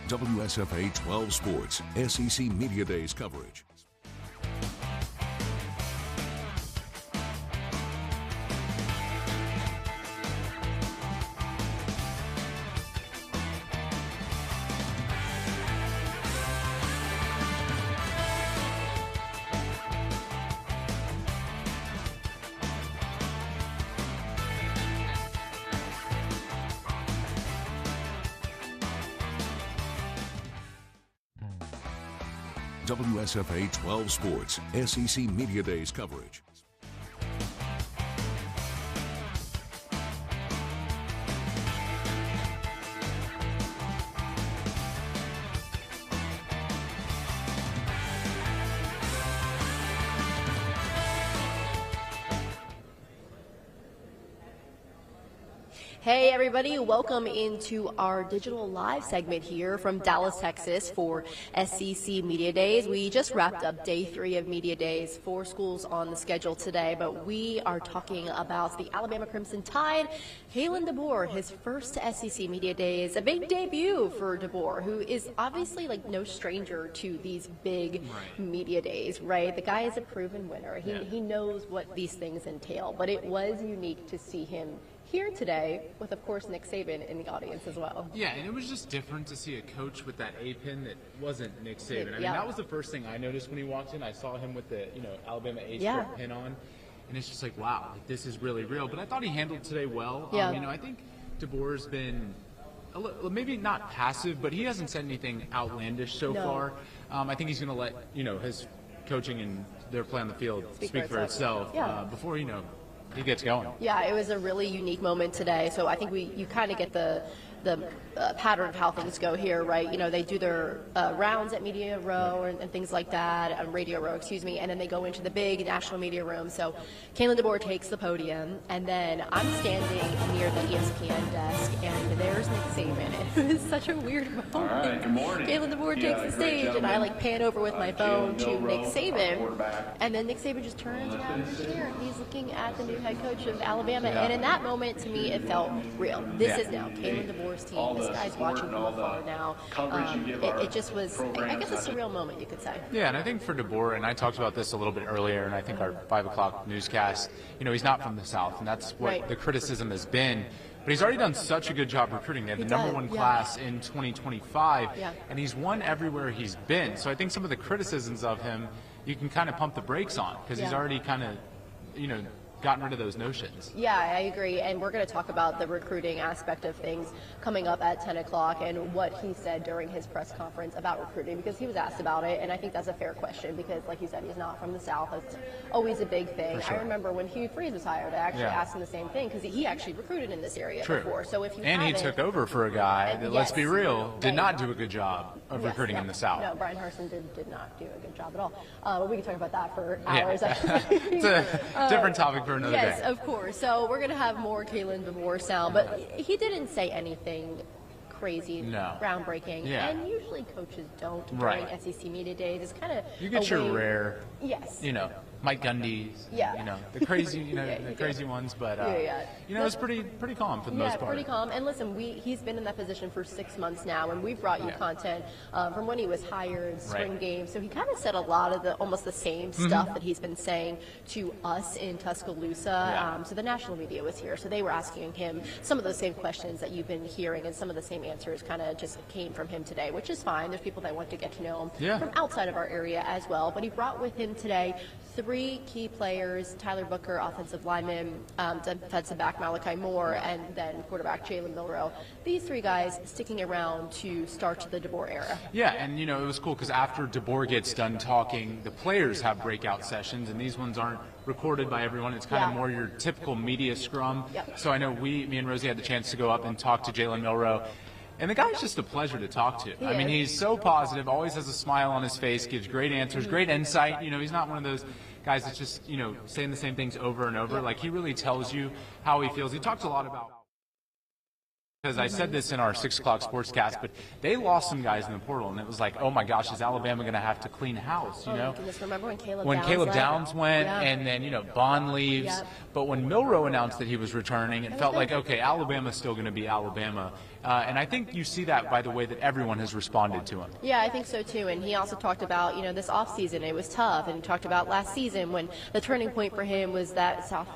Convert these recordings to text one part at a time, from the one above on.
WSFA 12 Sports, SEC Media Days coverage. WSFA 12 Sports, SEC Media Days coverage. Hey everybody, welcome into our digital live segment here from Dallas, Texas for SEC Media Days. We just wrapped up day 3 of Media Days, 4 schools on the schedule today, but we are talking about the Alabama Crimson Tide. Kalen DeBoer, his first SEC Media Days, a big debut for DeBoer, who is obviously like no stranger to these big media days, right? The guy is a proven winner. He knows what these things entail, but it was unique to see him here today with, of course, Nick Saban in the audience as well. Yeah, and it was just different to see a coach with that A pin that wasn't Nick Saban. I mean, that was the first thing I noticed when he walked in. I saw him with the, Alabama A-strip pin on, and it's just like, wow, like, this is really real. But I thought he handled today well. I think DeBoer's been maybe not passive, but he hasn't said anything outlandish so far. I think he's going to let, his coaching and their play on the field speak for itself before, he gets going. Yeah, it was a really unique moment today. So I think you kind of get the pattern of how things go here, right? They do their rounds at Media Row and things like that, Radio Row, and then they go into the big national media room. So Kalen DeBoer takes the podium, and then I'm standing near the ESPN desk, and there's Nick Saban. It was such a weird moment. All right, good morning. Kalen DeBoer takes the stage, and I pan over with my phone to Nick Saban, and then Nick Saban just turns around in his chair, and he's looking at the new head coach of Alabama. And in that moment, to me, it felt real. This is now Kalen DeBoer's team. This guy's watching from afar now. It just was, I guess, a surreal moment, you could say. Yeah, and I think for DeBoer, and I talked about this a little bit earlier, and I think our 5 o'clock newscast, he's not from the South, and that's what the criticism has been. But he's already done such a good job recruiting. They have the number 1 class in 2025, and he's won everywhere he's been. So I think some of the criticisms of him, you can kind of pump the brakes on, because he's already kind of, gotten rid of those notions. Yeah, I agree. And we're going to talk about the recruiting aspect of things coming up at 10 o'clock and what he said during his press conference about recruiting, because he was asked about it. And I think that's a fair question because, like you said, he's not from the South. It's always a big thing. Sure. I remember when Hugh Freeze was hired, I actually asked him the same thing because he actually recruited in this area before. So if you he took over for a guy that, let's be real, did not do a good job of recruiting in the South. No, Brian Harsin did not do a good job at all. But we can talk about that for hours. It's a different topic for another day. Yes, of course. So we're going to have more Kalen DeBoer sound, but he didn't say anything crazy, groundbreaking. Yeah. And usually coaches don't during SEC Media Days. It's kind of you get your rare, Mike Gundy's, the crazy, the crazy ones, but it's pretty calm for the most part. Yeah, pretty calm. And listen, he's been in that position for 6 months now, and we've brought you content from when he was hired, spring games. So he kind of said a lot of almost the same stuff that he's been saying to us in Tuscaloosa. So the national media was here, so they were asking him some of those same questions that you've been hearing, and some of the same answers kind of just came from him today, which is fine. There's people that want to get to know him from outside of our area as well. But he brought with him today 3 key players: Tyler Booker, offensive lineman, defensive back Malachi Moore, and then quarterback Jalen Milroe. These 3 guys sticking around to start the DeBoer era. Yeah, and it was cool because after DeBoer gets done talking, the players have breakout sessions, and these ones aren't recorded by everyone. It's kind of more your typical media scrum. So I know me and Rosie had the chance to go up and talk to Jalen Milroe. And the guy's just a pleasure to talk to. I mean, he's so positive, always has a smile on his face, gives great answers, great insight. He's not one of those guys that's just, saying the same things over and over. Like, he really tells you how he feels. He talks a lot about Because I said this in our 6 o'clock sportscast, but they lost some guys in the portal, and it was like, oh my gosh, is Alabama going to have to clean house? You know, goodness, remember when Caleb Downs went, and then Bond leaves. But when Milroe announced that he was returning, it felt like, okay, Alabama's still going to be Alabama. And I think you see that by the way that everyone has responded to him. Yeah, I think so too. And he also talked about, this offseason, it was tough. And he talked about last season when the turning point for him was that South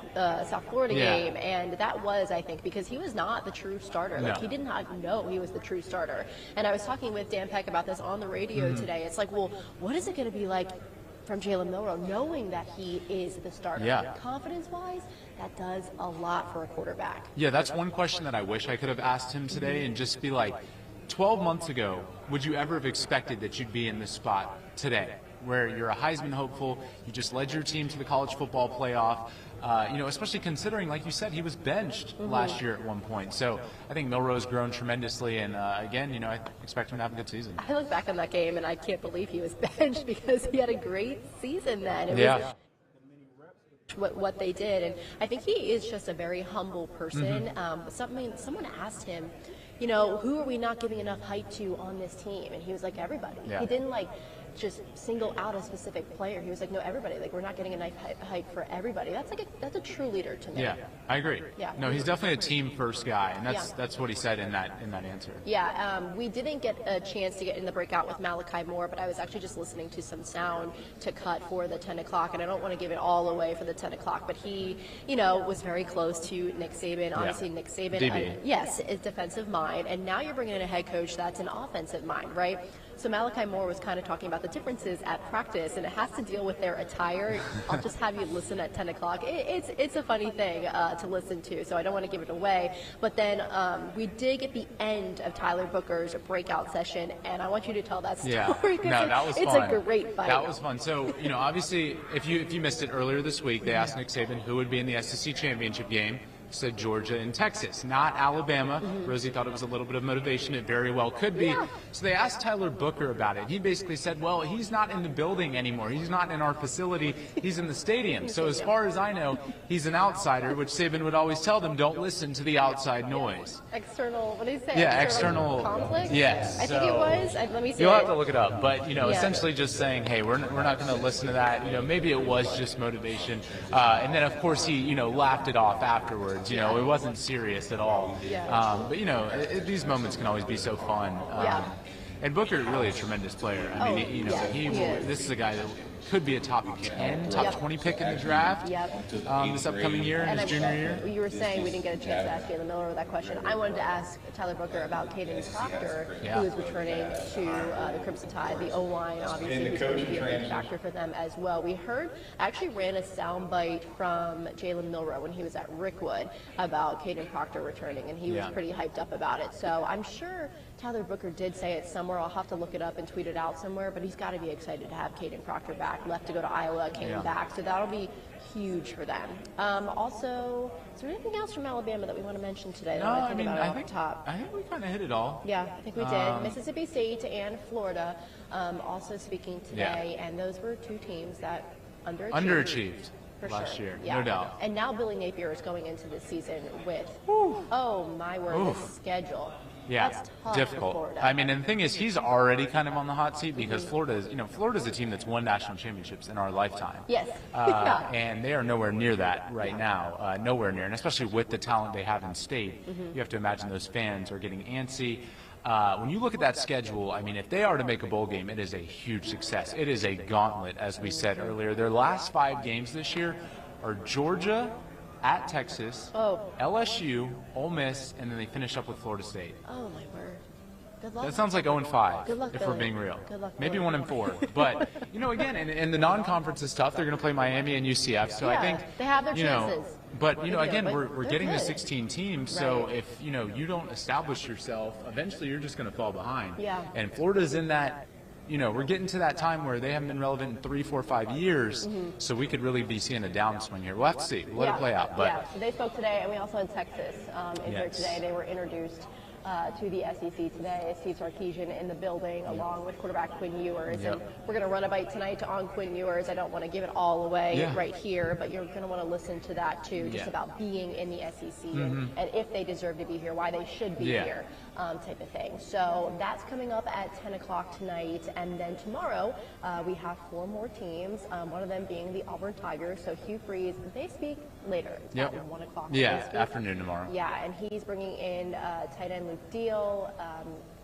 Florida game. And that was, I think, because he was not the true starter. Like, he did not know he was the true starter. And I was talking with Dan Peck about this on the radio today. It's like, well, what is it going to be like from Jalen Milroe, knowing that he is the starter? Yeah. Confidence-wise, that does a lot for a quarterback. Yeah, that's one question that I wish I could have asked him today, and just be like, 12 months ago, would you ever have expected that you'd be in this spot today, where you're a Heisman hopeful, you just led your team to the college football playoff, especially considering, like you said, he was benched last year at one point. So I think Milroe's grown tremendously, and again, I expect him to have a good season. I look back on that game, and I can't believe he was benched because he had a great season then. It was what they did, and I think he is just a very humble person. Someone asked him, who are we not giving enough hype to on this team? And he was like, everybody. He didn't just single out a specific player. He was like, no, everybody. Like, we're not getting enough hype for everybody. That's a true leader to me. Yeah, I agree. Yeah. No, he's definitely a team first guy, and that's what he said in that answer. Yeah, we didn't get a chance to get in the breakout with Malachi Moore, but I was actually just listening to some sound to cut for the 10 o'clock, and I don't want to give it all away for the 10 o'clock, but he, was very close to Nick Saban. Obviously, Nick Saban, DB. is defensive mind, and now you're bringing in a head coach that's an offensive mind, right? So Malachi Moore was kind of talking about the differences at practice, and it has to deal with their attire. I'll just have you listen at 10 o'clock. It's a funny thing to listen to, so I don't want to give it away. But then we did get the end of Tyler Booker's breakout session, and I want you to tell that story. Yeah, no, that was fun. It's a great fight. That was fun. So, obviously, if you missed it earlier this week, they asked Nick Saban who would be in the SEC championship game. Said Georgia and Texas, not Alabama. Rosie thought it was a little bit of motivation. It very well could be. So they asked Tyler Booker about it. He basically said, well, he's not in the building anymore. He's not in our facility. He's in the stadium. So as far as I know, he's an outsider, which Saban would always tell them, don't listen to the outside noise. External, what did he say? Yeah, external conflict? Yes. I think it was. Let me see. You'll have to look it up. But, essentially just saying, hey, we're not going to listen to that. Maybe it was just motivation. And then, of course, he, laughed it off afterwards. It wasn't serious at all. But these moments can always be so fun. And Booker, really a tremendous player. I mean, this is a guy that could be a top 10, top 20 pick in the draft this upcoming year, in his junior year. You were saying we didn't get a chance to ask Jalen Milroe that question. I wanted to ask Tyler Booker about Caden Proctor, who is returning to the Crimson Tide, the O-line, obviously, who's going to be a big factor for them as well. We actually ran a soundbite from Jalen Milroe when he was at Rickwood about Caden Proctor returning, and he was pretty hyped up about it. So I'm sure Tyler Booker did say it somewhere. I'll have to look it up and tweet it out somewhere, but he's got to be excited to have Caden Proctor back. Left to go to Iowa, came back, so that'll be huge for them. Also, is there anything else from Alabama that we want to mention today? No, I think we kind of hit it all. Yeah, I think we did. Mississippi State and Florida also speaking today, and those were two teams that underachieved. Last year, no doubt. And now Billy Napier is going into the season with, oh my word, the schedule. Yeah, that's tough difficult. For Florida. I mean, and the thing is, he's already kind of on the hot seat because Florida's a team that's won national championships in our lifetime. Yes. And they are nowhere near that right now, nowhere near. And especially with the talent they have in state, you have to imagine those fans are getting antsy. When you look at that schedule, I mean, if they are to make a bowl game, it is a huge success. It is a gauntlet, as we said earlier. Their last 5 games this year are Georgia, at Texas, LSU, Ole Miss, and then they finish up with Florida State. Oh, my word. Good luck. That sounds like 0-5, Good luck, if Billy. we're being real. Good luck, maybe Billy. 1-4. But, again, and the non-conference is tough. They're going to play Miami and UCF. So I think, they have their chances. But, again, we're getting good. to 16 teams. So if, you don't establish yourself, eventually you're just going to fall behind. Yeah. And Florida's in that. We're getting to that time where they haven't been relevant in 3, 4, 5 years, so we could really be seeing a downswing here. We'll have to see. We'll let it play out. But so they spoke today, and we also had Texas in here today. They were introduced to the SEC today. Steve Sarkisian in the building along with quarterback Quinn Ewers. And we're going to run a bite tonight on Quinn Ewers. I don't want to give it all away right here, but you're going to want to listen to that too, just about being in the SEC and if they deserve to be here, why they should be here, type of thing. So that's coming up at 10 o'clock tonight. And then tomorrow we have 4 more teams, one of them being the Auburn Tigers. So Hugh Freeze, they speak later. It's at 1 o'clock. Afternoon tomorrow. Yeah, and he's bringing in tight end Luke Deal,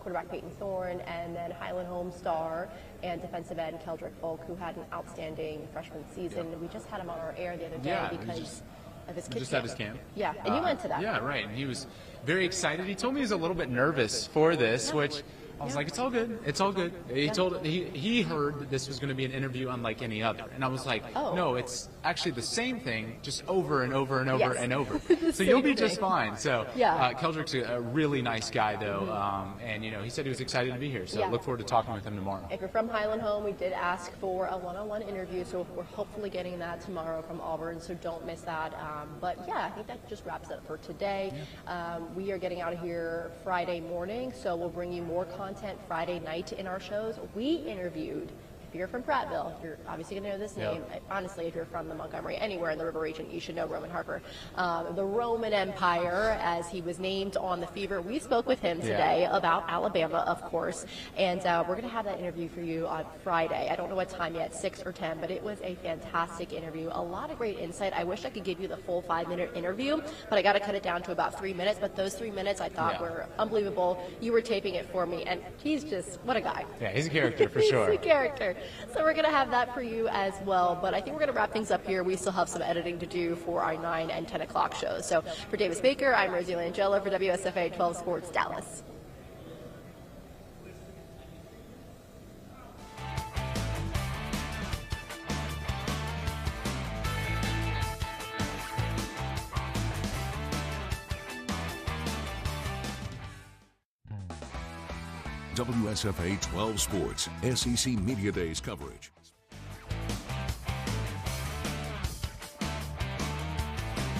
quarterback Peyton Thorne, and then Highland Home star and defensive end Keldrick Folk, who had an outstanding freshman season. We just had him on our air the other day because of his kids' camp. At his camp. Yeah, and you went to that. Yeah, right. And he was very excited. He told me he was a little bit nervous for this, which I was like, it's all good. It's all good. He heard that this was going to be an interview unlike any other. And I was like, no, it's actually the same thing, just over and over and over and over. So you'll be just fine. So Keldrick's a really nice guy, though. And, he said he was excited to be here. So I look forward to talking with him tomorrow. If you're from Highland Home, we did ask for a one-on-one interview. So we're hopefully getting that tomorrow from Auburn. So don't miss that. But, I think that just wraps it up for today. We are getting out of here Friday morning. So we'll bring you more content Friday night in our shows. We interviewed, if you're from Prattville, you're obviously going to know this name. Honestly, if you're from the Montgomery, anywhere in the River region, you should know Roman Harper. The Roman Empire, as he was named on the Fever. We spoke with him today about Alabama, of course, and we're going to have that interview for you on Friday. I don't know what time yet, 6 or 10, but it was a fantastic interview. A lot of great insight. I wish I could give you the full 5-minute interview, but I got to cut it down to about 3 minutes. But those 3 minutes I thought were unbelievable. You were taping it for me, and he's just, what a guy. Yeah, he's a character for sure. He's a character. So we're going to have that for you as well. But I think we're going to wrap things up here. We still have some editing to do for our 9 and 10 o'clock shows. So for Davis Baker, I'm Rosie Langello for WSFA 12 Sports Dallas. WSFA 12 Sports SEC Media Days coverage.